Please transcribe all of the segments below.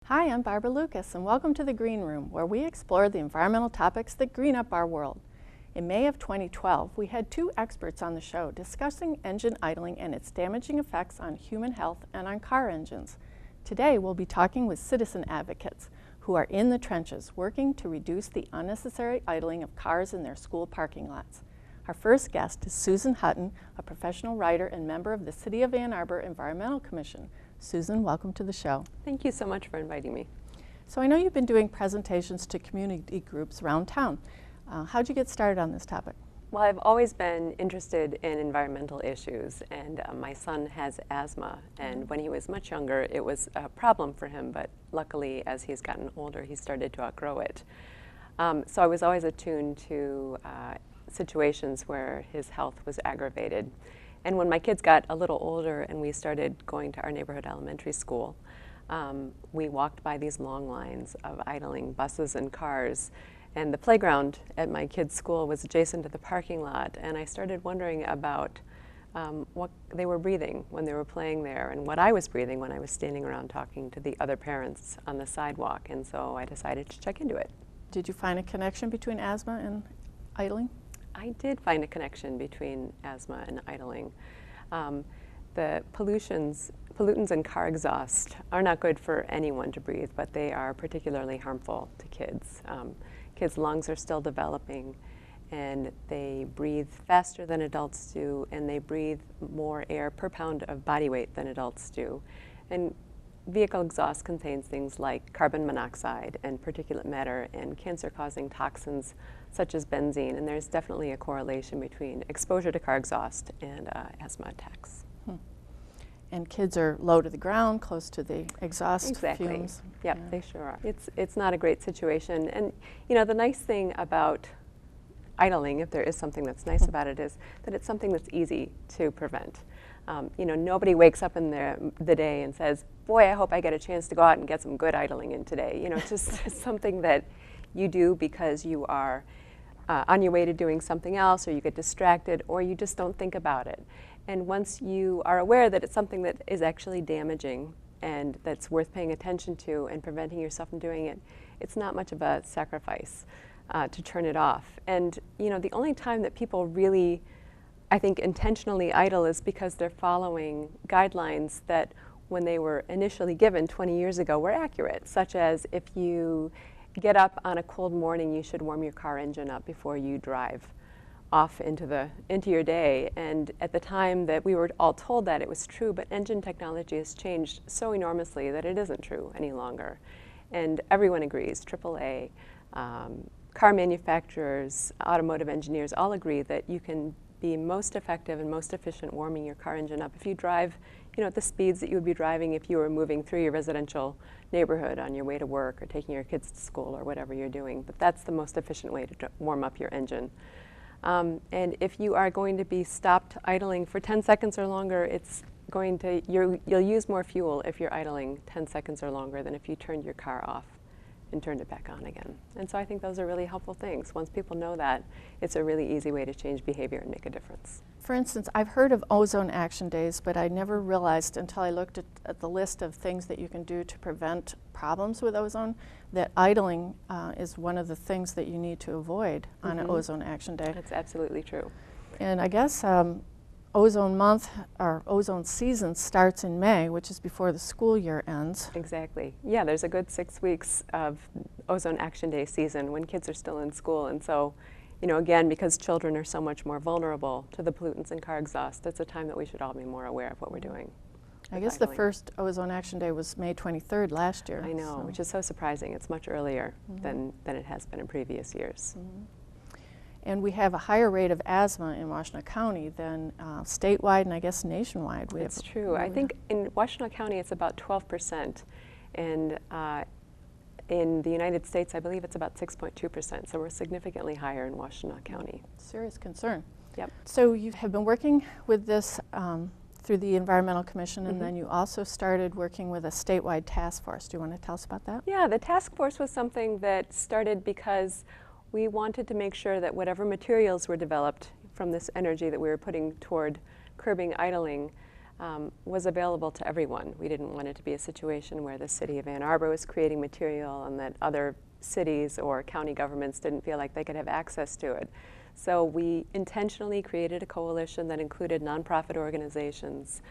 Hi, I'm Barbara Lucas, and welcome to the Green Room, where we explore the environmental topics that green up our world. In May of 2012, we had two experts on the show discussing engine idling and its damaging effects on human health and on car engines. Today, we'll be talking with citizen advocates who are in the trenches working to reduce the unnecessary idling of cars in their school parking lots. Our first guest is Susan Hutton, a professional writer and member of the City of Ann Arbor Environmental Commission. Susan, welcome to the show. Thank you so much for inviting me. So I know you've been doing presentations to community groups around town. How'd you get started on this topic? Well, I've always been interested in environmental issues, and my son has asthma, and when he was much younger, it was a problem for him, but luckily, as he's gotten older, he started to outgrow it. So I was always attuned to situations where his health was aggravated. And when my kids got a little older and we started going to our neighborhood elementary school, we walked by these long lines of idling buses and cars. And the playground at my kids' school was adjacent to the parking lot. And I started wondering about what they were breathing when they were playing there and what I was breathing when I was standing around talking to the other parents on the sidewalk. And so I decided to check into it. Did you find a connection between asthma and idling? I did find a connection between asthma and idling. The pollutants in car exhaust are not good for anyone to breathe, but they are particularly harmful to kids. Kids' lungs are still developing, and they breathe faster than adults do, and they breathe more air per pound of body weight than adults do. And vehicle exhaust contains things like carbon monoxide and particulate matter and cancer-causing toxins such as benzene, and there's definitely a correlation between exposure to car exhaust and asthma attacks. And kids are low to the ground, close to the exhaust Exactly. fumes. Yep, Yeah. they sure are. It's not a great situation, and you know the nice thing about idling, if there is something that's nice about it, is that it's something that's easy to prevent. You know, nobody wakes up in the day and says, boy, I hope I get a chance to go out and get some good idling in today. You know, it's just something that you do because you are on your way to doing something else, or you get distracted, or you just don't think about it. And once you are aware that it's something that is actually damaging and that's worth paying attention to and preventing yourself from doing it, it's not much of a sacrifice to turn it off. And you know, the only time that people really, I think, intentionally idle is because they're following guidelines that when they were initially given 20 years ago were accurate, such as if you get up on a cold morning, you should warm your car engine up before you drive off into your day. And at the time that we were all told that, it was true, but engine technology has changed so enormously that it isn't true any longer. And everyone agrees, AAA, car manufacturers, automotive engineers all agree that you can be most effective and most efficient warming your car engine up if you drive, you know, at the speeds that you would be driving if you were moving through your residential neighborhood on your way to work or taking your kids to school or whatever you're doing. But that's the most efficient way to warm up your engine. And if you are going to be stopped idling for 10 seconds or longer, it's going to, you'll use more fuel if you're idling 10 seconds or longer than if you turned your car off and turned it back on again. And so I think those are really helpful things. Once people know that, it's a really easy way to change behavior and make a difference. For instance, I've heard of ozone action days, but I never realized until I looked at the list of things that you can do to prevent problems with ozone that idling is one of the things that you need to avoid on an ozone action day. That's absolutely true. And I guess ozone month or ozone season starts in May, which is before the school year ends. Exactly. Yeah, there's a good 6 weeks of ozone action day season when kids are still in school. And so, you know, again, because children are so much more vulnerable to the pollutants in car exhaust, it's a time that we should all be more aware of what we're doing. I guess the first ozone action day was May 23rd last year. I know, which is so surprising. It's much earlier than it has been in previous years. And we have a higher rate of asthma in Washtenaw County than statewide and I guess nationwide. It's true. I think in Washtenaw County it's about 12%, and in the United States I believe it's about 6.2%, so we're significantly higher in Washtenaw County. Serious concern. Yep. So you have been working with this through the Environmental Commission, and then you also started working with a statewide task force. Do you want to tell us about that? Yeah, the task force was something that started because we wanted to make sure that whatever materials were developed from this energy that we were putting toward curbing idling was available to everyone. We didn't want it to be a situation where the city of Ann Arbor was creating material and that other cities or county governments didn't feel like they could have access to it. So we intentionally created a coalition that included nonprofit organizations,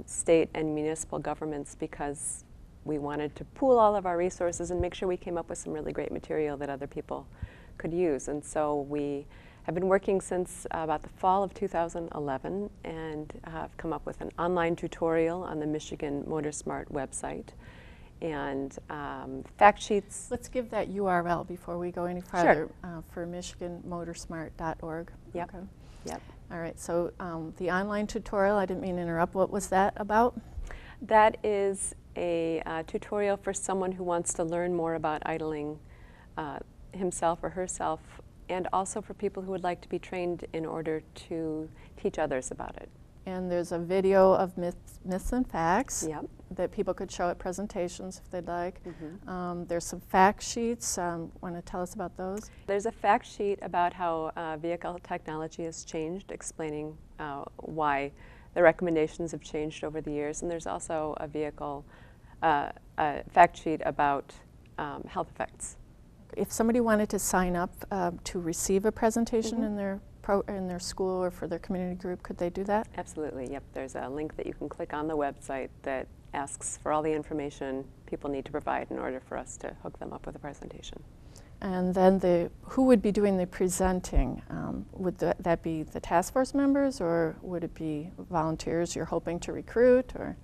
state and municipal governments, because we wanted to pool all of our resources and make sure we came up with some really great material that other people could use. And so we have been working since about the fall of 2011 and have come up with an online tutorial on the Michigan MotorSmart website and fact sheets. Let's give that URL before we go any farther. For michiganmotorsmart.org. Yep. Okay. Yep. All right, so the online tutorial, I didn't mean to interrupt. What was that about? That is a tutorial for someone who wants to learn more about idling himself or herself, and also for people who would like to be trained in order to teach others about it. And there's a video of myths and facts Yep. that people could show at presentations if they'd like. Mm-hmm. There's some fact sheets. Want to tell us about those? There's a fact sheet about how vehicle technology has changed, explaining why the recommendations have changed over the years. And there's also a fact sheet about health effects. If somebody wanted to sign up to receive a presentation Mm-hmm. in their school or for their community group, could they do that? Absolutely, yep. There's a link that you can click on the website that asks for all the information people need to provide in order for us to hook them up with a presentation. And then who would be doing the presenting? Would that be the task force members, or would it be volunteers you're hoping to recruit? Or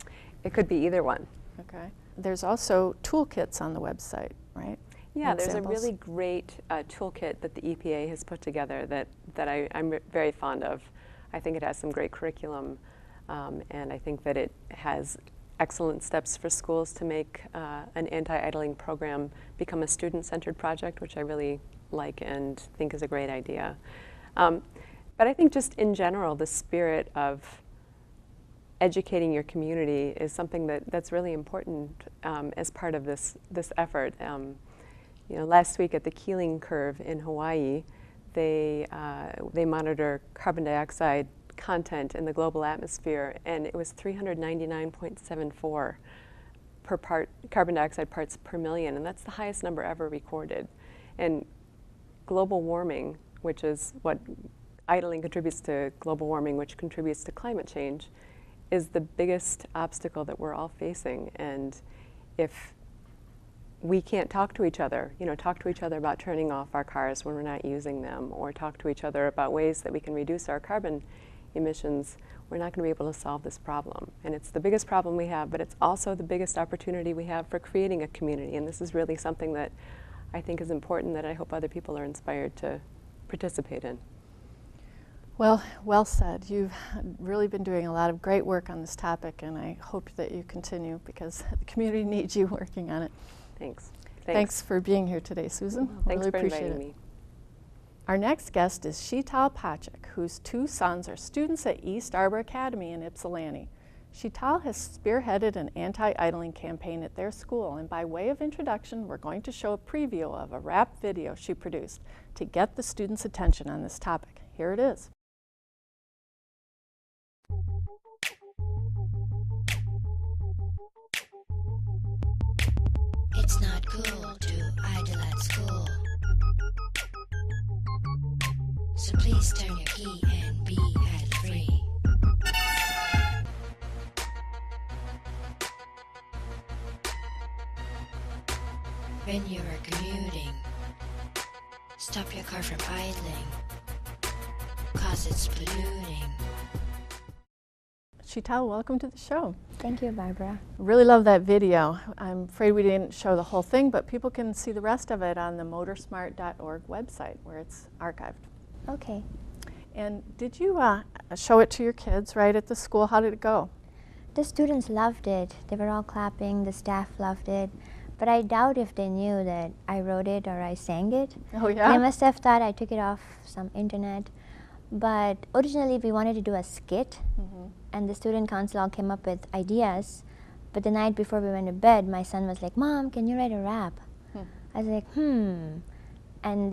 It could be either one. okay. There's also toolkits on the website, right? Yeah, there's a Examples? really great toolkit that the EPA has put together that I'm very fond of. I think it has some great curriculum, and I think that it has excellent steps for schools to make an anti-idling program become a student-centered project, which I really like and think is a great idea. But I think just in general, the spirit of educating your community is something that's really important as part of this effort. Last week at the Keeling Curve in Hawaii, they monitor carbon dioxide content in the global atmosphere, and it was 399.74 carbon dioxide parts per million, and that's the highest number ever recorded. And global warming, which is what idling contributes to global warming, which contributes to climate change, is the biggest obstacle that we're all facing. And if we can't talk to each other about turning off our cars when we're not using them, or talk to each other about ways that we can reduce our carbon emissions, we're not going to be able to solve this problem. And it's the biggest problem we have, but it's also the biggest opportunity we have for creating a community. And this is really something that I think is important, that I hope other people are inspired to participate in. Well said. You've really been doing a lot of great work on this topic, and I hope that you continue, because the community needs you working on it. Thanks. Thanks for being here today, Susan. Thanks really for appreciate inviting it. me. Our next guest is Sheetal Pachak, whose two sons are students at East Arbor Academy in Ypsilanti. Sheetal has spearheaded an anti-idling campaign at their school, and by way of introduction, we're going to show a preview of a rap video she produced to get the students' attention on this topic. Here it is. It's not cool to idle at school, so please turn your key and be ad-free. When you are commuting, stop your car from idling, 'cause it's polluting. Sheetal, welcome to the show. Thank you, Barbara. Really love that video. I'm afraid we didn't show the whole thing, but people can see the rest of it on the motorsmart.org website, where it's archived. Okay. And did you show it to your kids right at the school? How did it go? The students loved it. They were all clapping. The staff loved it. But I doubt if they knew that I wrote it or I sang it. Oh, yeah? They must have thought I took it off some internet. But originally we wanted to do a skit, and the student council all came up with ideas. But the night before we went to bed, my son was like, "Mom, can you write a rap?" I was like, And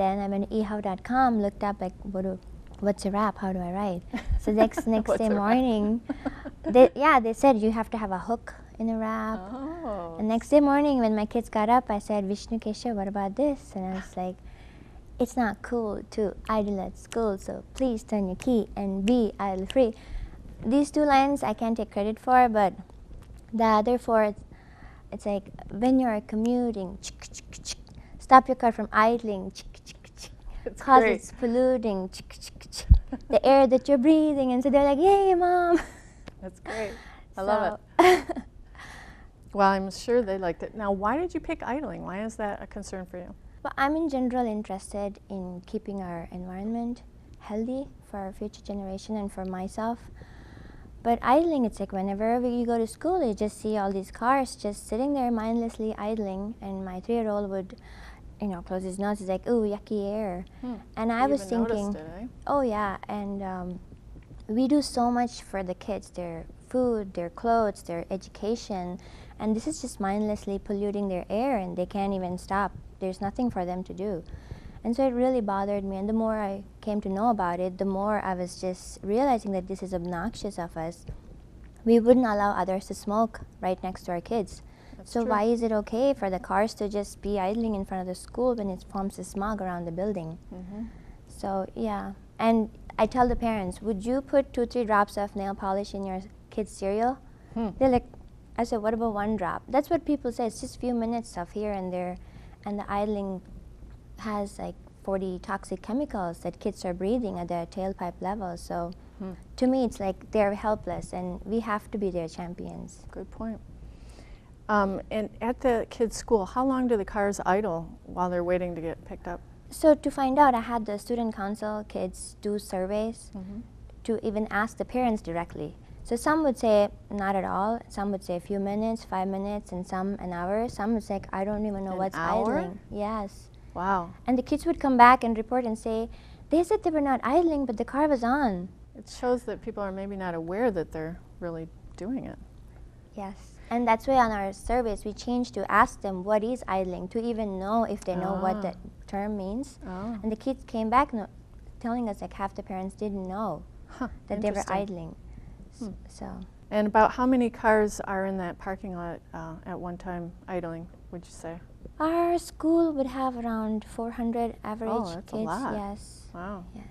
then I went to ehow.com, looked up like, what's a rap? How do I write? So next What's day a rap? morning, They said you have to have a hook in a wrap. Oh. The next day morning when my kids got up, I said, Vishnu Kesha, what about this? And I was like, it's not cool to idle at school, so please turn your key and be idle free. These two lines I can't take credit for, but the other four, it's like, when you're commuting, stop your car from idling, It's cause great. it's polluting, the air that you're breathing. And so they're like, yay, Mom. That's great. I love it. it. Well, I'm sure they liked it. Now, why did you pick idling? Why is that a concern for you? But I'm in general interested in keeping our environment healthy for our future generation and for myself. But idling, it's like whenever you go to school, you just see all these cars just sitting there mindlessly idling, and my 3-year-old would, close his nose. He's like, ooh, yucky air. And I You was even thinking, noticed it, eh? oh yeah, and we do so much for the kids, their food, their clothes, their education, and this is just mindlessly polluting their air, and they can't even stop. There's nothing for them to do. And so it really bothered me, and the more I came to know about it, the more I was just realizing that this is obnoxious of us. We wouldn't allow others to smoke right next to our kids. That's So true. why is it okay for the cars to just be idling in front of the school when it forms a smog around the building? So yeah, and I tell the parents, would you put 2-3 drops of nail polish in your kids' cereal? They're like, I said, what about 1 drop? That's what people say. It's just a few minutes of here and there, and the idling has like 40 toxic chemicals that kids are breathing at their tailpipe level. So to me, it's like they're helpless, and we have to be their champions. Good point. And at the kids' school, how long do the cars idle while they're waiting to get picked up? So to find out, I had the student council kids do surveys to even ask the parents directly. So some would say not at all, some would say a few minutes, 5 minutes, and some an hour. Some would say, I don't even know An what's hour? idling. Yes. Wow. And the kids would come back and report and say, they said they were not idling, but the car was on. It shows that people are maybe not aware that they're really doing it. Yes. And that's why on our surveys we changed to ask them what is idling, to even know if they know what that term means. Oh. And the kids came back telling us like half the parents didn't know that they were Interesting. idling. So And about how many cars are in that parking lot at one time idling, would you say? our school would have around 400 average that's a kids. lot. Yes. Wow. Yes.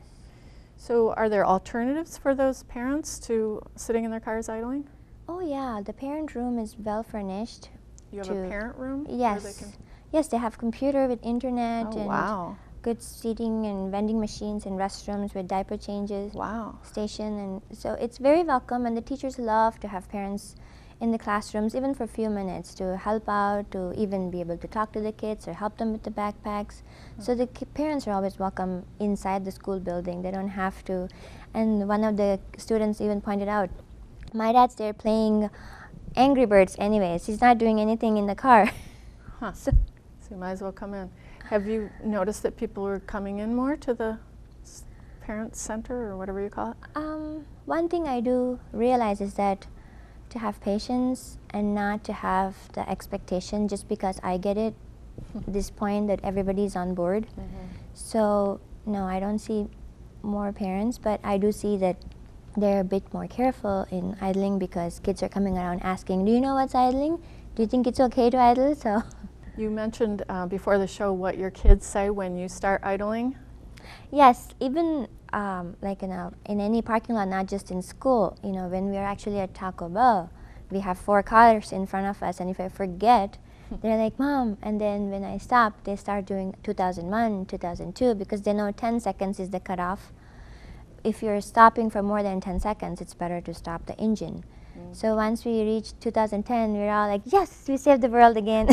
So are there alternatives for those parents to sitting in their cars idling? Oh yeah, the parent room is well furnished. You have to- a parent room? where Yes. they can- Yes, they have computer with internet Oh, and wow. good seating and vending machines and restrooms with diaper changes. Wow. Station, and so it's very welcome, and the teachers love to have parents in the classrooms even for a few minutes to help out, to even be able to talk to the kids or help them with the backpacks. So the parents are always welcome inside the school building. They don't have to. And one of the students even pointed out, my dad's there playing Angry Birds anyways. He's not doing anything in the car. Huh. So you might as well come in. Have you noticed that people are coming in more to the parent center or whatever you call it? One thing I do realize is that to have patience and not to have the expectation just because I get it, this point that everybody's on board. So no, I don't see more parents, but I do see that they're a bit more careful in idling because kids are coming around asking, do you know what's idling? Do you think it's okay to idle? So You mentioned before the show what your kids say when you start idling. yes, even like in any parking lot, not just in school, when we're actually at Taco Bell, we have 4 cars in front of us, and if I forget, they're like, Mom, and then when I stop, they start doing 2001, 2002, because they know 10 seconds is the cutoff. If you're stopping for more than 10 seconds, it's better to stop the engine. So once we reach 2010, we're all like, yes, we saved the world again.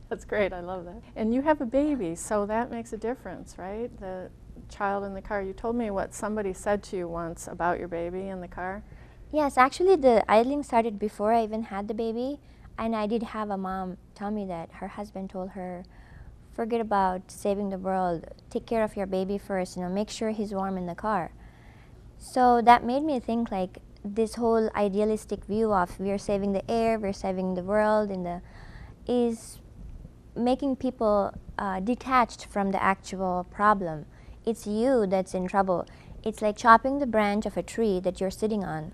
That's great, I love that. And you have a baby, so that makes a difference, right? The child in the car. You told me what somebody said to you once about your baby in the car. Yes, actually the idling started before I even had the baby, and I did have a mom tell me that her husband told her, forget about saving the world, take care of your baby first, make sure he's warm in the car. So that made me think like this whole idealistic view of we're saving the air, we're saving the world, is making people detached from the actual problem. It's you that's in trouble. It's like chopping the branch of a tree that you're sitting on.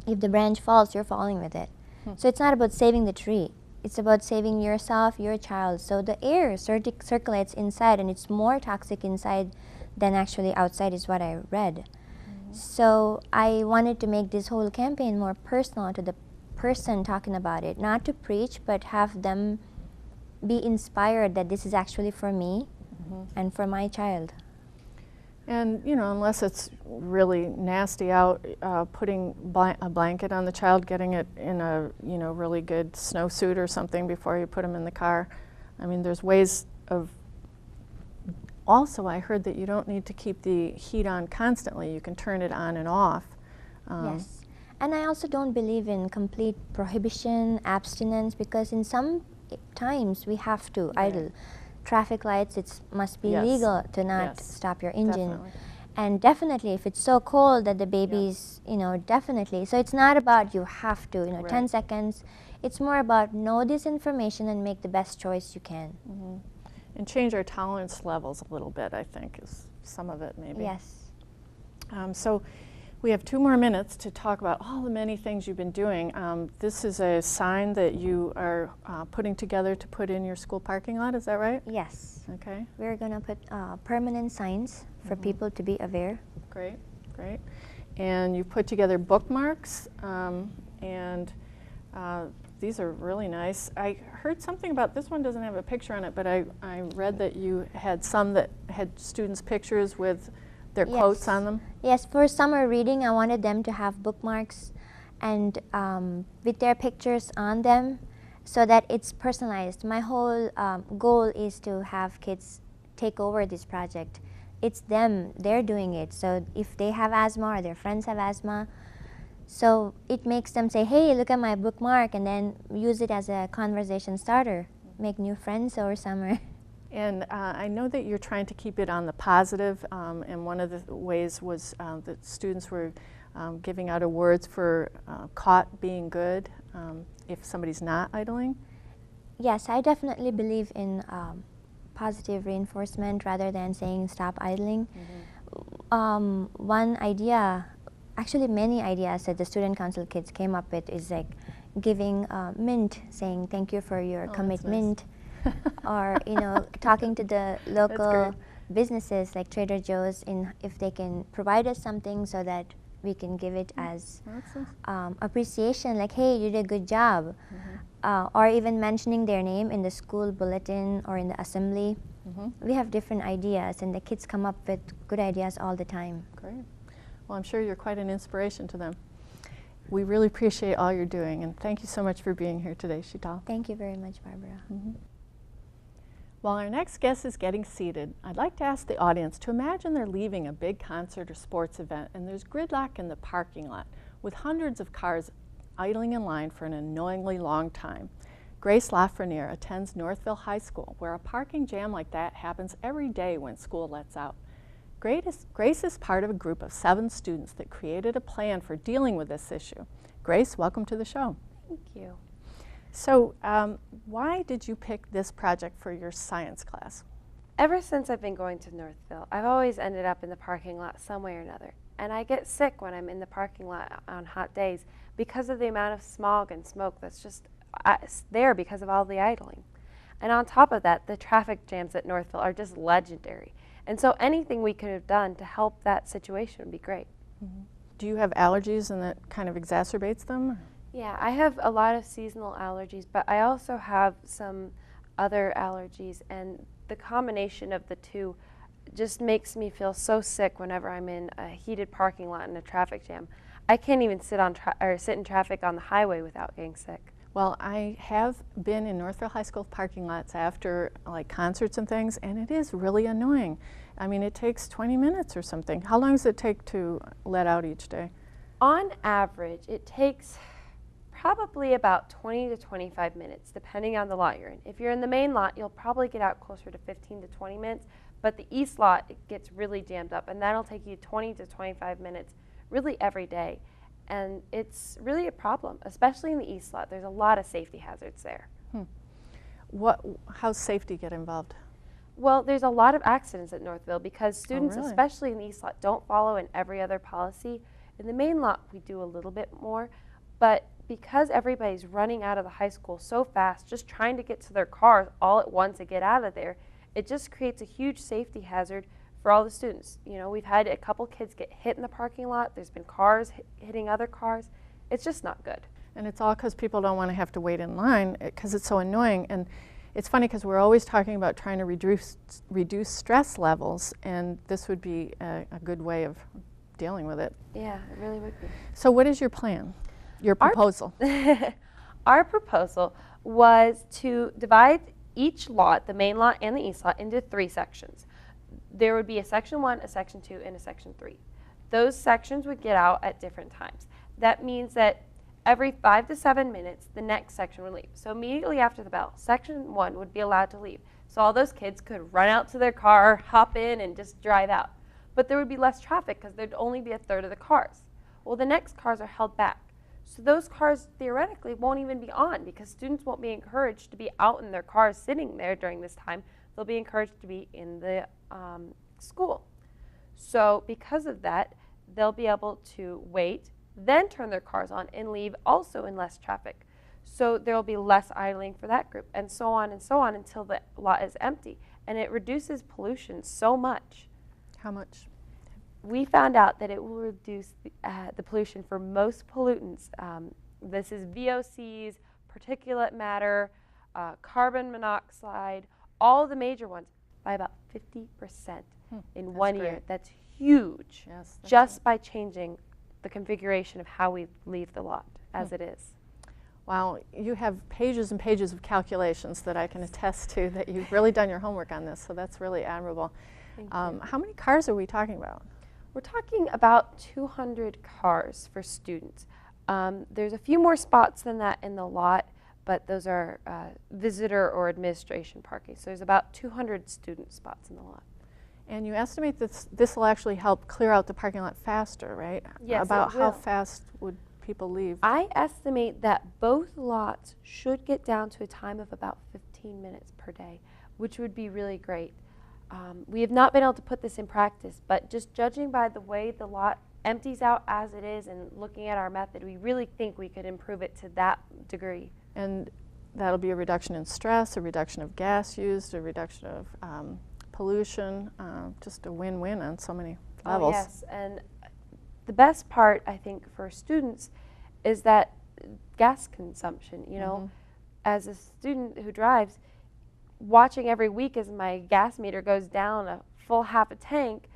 If the branch falls, you're falling with it. So it's not about saving the tree. It's about saving yourself, your child. So the air circulates inside, and it's more toxic inside than actually outside, is what I read. So I wanted to make this whole campaign more personal to the person talking about it, not to preach, but have them be inspired that this is actually for me and for my child. And, you know, unless it's really nasty out, putting a blanket on the child, getting it in a, you know, really good snowsuit or something before you put them in the car. I mean, there's ways of. Also, I heard that you don't need to keep the heat on constantly. You can turn it on and off. Yes. And I also don't believe in complete prohibition, abstinence, because in some times we have to idle. Traffic lights, it must be legal to not stop your engine. Definitely. And definitely, if it's so cold that the baby's, you know, definitely. So it's not about you have to, you know, 10 seconds. It's more about know this information and make the best choice you can. And change our tolerance levels a little bit, I think, is some of it maybe. Yes. So we have 2 more minutes to talk about all the many things you've been doing. This is a sign that you are putting together to put in your school parking lot, is that right? Yes. Okay. We're going to put permanent signs for people to be aware. Great, great. And you put together bookmarks, and these are really nice. I heard something about, this one doesn't have a picture on it, but I read that you had some that had students' pictures with their quotes on them. Yes, for summer reading, I wanted them to have bookmarks and with their pictures on them so that it's personalized. My whole goal is to have kids take over this project. It's them, they're doing it. So if they have asthma or their friends have asthma, so it makes them say, hey, look at my bookmark, and then use it as a conversation starter. Make new friends over summer. And I know that you're trying to keep it on the positive, and one of the ways was that students were giving out awards for caught being good if somebody's not idling. Yes, I definitely believe in positive reinforcement rather than saying stop idling. One idea, actually many ideas that the student council kids came up with is like giving mint, saying thank you for your commitment. Or, you know, talking to the local businesses like Trader Joe's if they can provide us something so that we can give it as appreciation, like, hey, you did a good job. Or even mentioning their name in the school bulletin or in the assembly. We have different ideas, and the kids come up with good ideas all the time. Great. Well, I'm sure you're quite an inspiration to them. We really appreciate all you're doing, and thank you so much for being here today, Sheetal. Thank you very much, Barbara. While our next guest is getting seated, I'd like to ask the audience to imagine they're leaving a big concert or sports event and there's gridlock in the parking lot with hundreds of cars idling in line for an annoyingly long time. Grace Lafreniere attends Northville High School, where a parking jam like that happens every day when school lets out. Grace is part of a group of 7 students that created a plan for dealing with this issue. Grace, welcome to the show. Thank you. So why did you pick this project for your science class? Ever since I've been going to Northville, I've always ended up in the parking lot some way or another. And I get sick when I'm in the parking lot on hot days because of the amount of smog and smoke that's just there because of all the idling. And on top of that, the traffic jams at Northville are just legendary. And so anything we could have done to help that situation would be great. Do you have allergies and that kind of exacerbates them? Yeah, I have a lot of seasonal allergies, but I also have some other allergies, and the combination of the two just makes me feel so sick whenever I'm in a heated parking lot in a traffic jam. I can't even sit in traffic on the highway without getting sick. Well, I have been in Northville High School parking lots after like concerts and things, and it is really annoying. I mean, it takes 20 minutes or something. How long does it take to let out each day? On average, it takes probably about 20 to 25 minutes, depending on the lot you're in. If you're in the main lot, you'll probably get out closer to 15 to 20 minutes, but the east lot, it gets really jammed up, and that'll take you 20 to 25 minutes really every day. And it's really a problem, especially in the east lot. There's a lot of safety hazards there. How's safety get involved? Well, there's a lot of accidents at Northville because students, really? especially in the east lot, don't follow in every other policy. In the main lot, we do a little bit more, but because everybody's running out of the high school so fast, just trying to get to their cars all at once and get out of there, it just creates a huge safety hazard for all the students. You know, we've had a couple kids get hit in the parking lot. There's been cars hitting other cars. It's just not good. And it's all because people don't want to have to wait in line because it's so annoying. And it's funny because we're always talking about trying to reduce stress levels, and this would be a good way of dealing with it. Yeah, it really would be. So what is your plan, your proposal? Our proposal was to divide each lot, the main lot and the east lot, into 3 sections. There would be a section 1, a section 2, and a section 3. Those sections would get out at different times. That means that every 5 to 7 minutes, the next section would leave. So immediately after the bell, section 1 would be allowed to leave. So all those kids could run out to their car, hop in, and just drive out. But there would be less traffic because there'd only be a third of the cars. Well, the next cars are held back. So those cars theoretically won't even be on because students won't be encouraged to be out in their cars sitting there during this time. They'll be encouraged to be in the school. So because of that, they'll be able to wait, then turn their cars on and leave also in less traffic. So there will be less idling for that group, and so on until the lot is empty. And it reduces pollution so much. How much? We found out that it will reduce the pollution for most pollutants. This is VOCs, particulate matter, carbon monoxide, all the major ones, by about 50% in 1 year. Great. That's huge, Yes, that's just by changing the configuration of how we leave the lot as it is. Wow, you have pages and pages of calculations that I can attest to that you've really done your homework on this, so that's really admirable. Thank you. How many cars are we talking about? We're talking about 200 cars for students. There's a few more spots than that in the lot, but those are visitor or administration parking. So there's about 200 student spots in the lot. And you estimate that this will actually help clear out the parking lot faster, right? Yes, About it how will. fast would people leave? I estimate that both lots should get down to a time of about 15 minutes per day, which would be really great. We have not been able to put this in practice, but just judging by the way the lot empties out as it is and looking at our method, we really think we could improve it to that degree. And that'll be a reduction in stress, a reduction of gas used, a reduction of pollution, just a win-win on so many levels. Oh, yes, and the best part, I think, for students is that gas consumption. You know, as a student who drives, watching every week as my gas meter goes down a full half a tank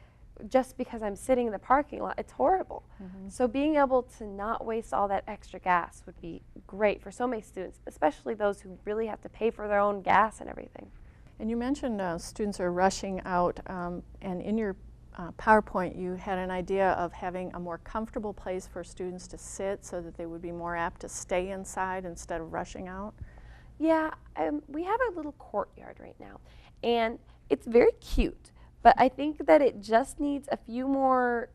just because I'm sitting in the parking lot, it's horrible. So being able to not waste all that extra gas would be great for so many students, especially those who really have to pay for their own gas and everything. And you mentioned students are rushing out, and in your PowerPoint you had an idea of having a more comfortable place for students to sit so that they would be more apt to stay inside instead of rushing out. Yeah, we have a little courtyard right now, and it's very cute, but I think that it just needs a few more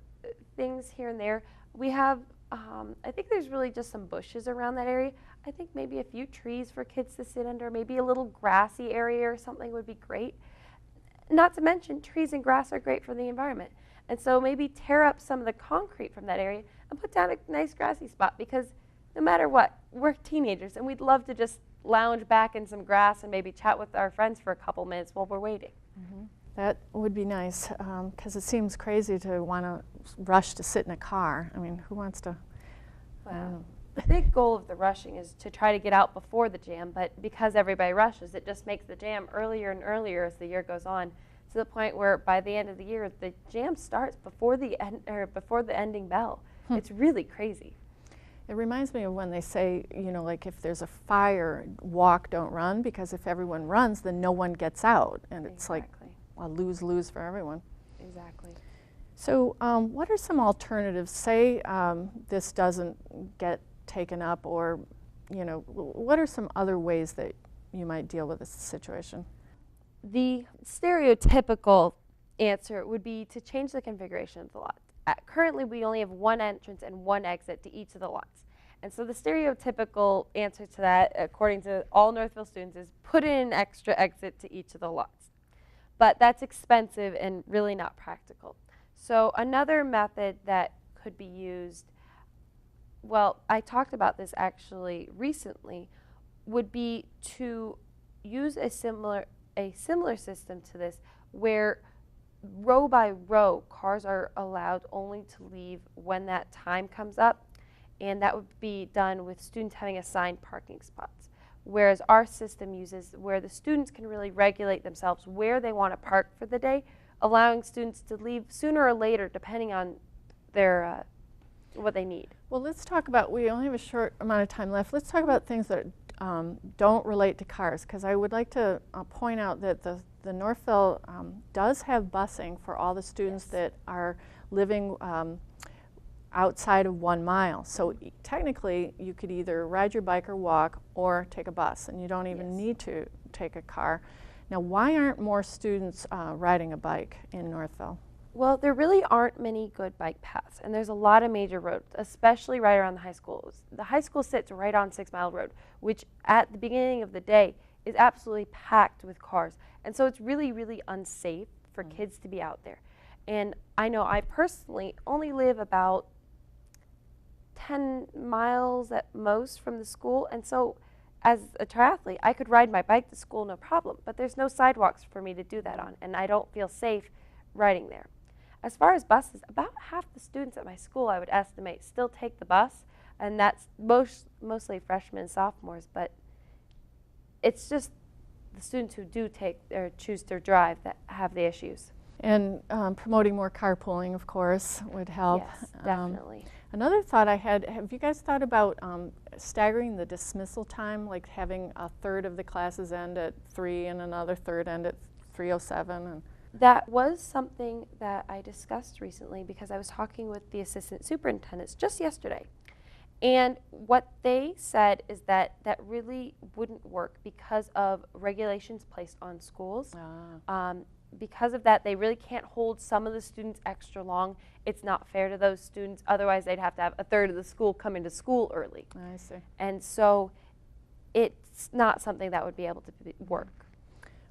things here and there. We have, I think there's really just some bushes around that area. I think maybe a few trees for kids to sit under, maybe a little grassy area or something would be great. Not to mention, trees and grass are great for the environment. And so maybe tear up some of the concrete from that area and put down a nice grassy spot, because no matter what, we're teenagers and we'd love to just lounge back in some grass and maybe chat with our friends for a couple minutes while we're waiting. That would be nice, because it seems crazy to want to rush to sit in a car. I mean, who wants to? Wow. The big goal of the rushing is to try to get out before the jam, but because everybody rushes, it just makes the jam earlier and earlier as the year goes on, to the point where by the end of the year, the jam starts before the ending bell. It's really crazy. It reminds me of when they say, you know, like if there's a fire, walk, don't run, because if everyone runs, then no one gets out, and it's like a lose-lose for everyone. Exactly. So what are some alternatives? Say this doesn't get taken up, or, you know, what are some other ways that you might deal with this situation? The stereotypical answer would be to change the configuration of the lot. Currently, we only have one entrance and one exit to each of the lots. And so the stereotypical answer to that, according to all Northville students, is put in an extra exit to each of the lots. But that's expensive and really not practical. So another method that could be used, well, I talked about this actually recently, would be to use a similar system to this, where row by row cars are allowed only to leave when that time comes up, and that would be done with students having assigned parking spots. Whereas our system uses where the students can really regulate themselves where they want to park for the day, allowing students to leave sooner or later depending on their what they need. Well, let's talk about, we only have a short amount of time left. Let's talk about things that don't relate to cars, because I would like to point out that the Northville does have busing for all the students that are living outside of 1 mile. So technically, you could either ride your bike or walk or take a bus, and you don't even need to take a car. Now, why aren't more students riding a bike in Northville? Well, there really aren't many good bike paths, and there's a lot of major roads, especially right around the high schools. The high school sits right on 6 Mile Road, which at the beginning of the day is absolutely packed with cars. And so it's really, really unsafe for kids to be out there. And I know I personally only live about 10 miles at most from the school, and so as a triathlete, I could ride my bike to school no problem, but there's no sidewalks for me to do that on, and I don't feel safe riding there. As far as buses, about half the students at my school, I would estimate, still take the bus, and that's mostly freshmen and sophomores, but it's just the students who do take or choose to drive that have the issues. And promoting more carpooling, of course, would help. Yes, definitely. Another thought I had, have you guys thought about staggering the dismissal time, like having a third of the classes end at 3 and another third end at 3:07? And That was something that I discussed recently because I was talking with the assistant superintendents just yesterday. And what they said is that that really wouldn't work because of regulations placed on schools. Because of that, they really can't hold some of the students extra long. It's not fair to those students. Otherwise, they'd have to have a third of the school come into school early. I see. And so it's not something that would be able to work.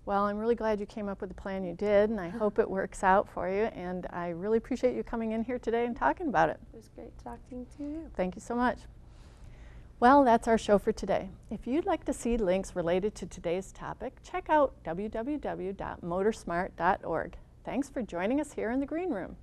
Well, I'm really glad you came up with the plan you did, and I hope it works out for you. And I really appreciate you coming in here today and talking about it. It was great talking to you. Thank you so much. Well, that's our show for today. If you'd like to see links related to today's topic, check out www.motorsmart.org. Thanks for joining us here in the Green Room.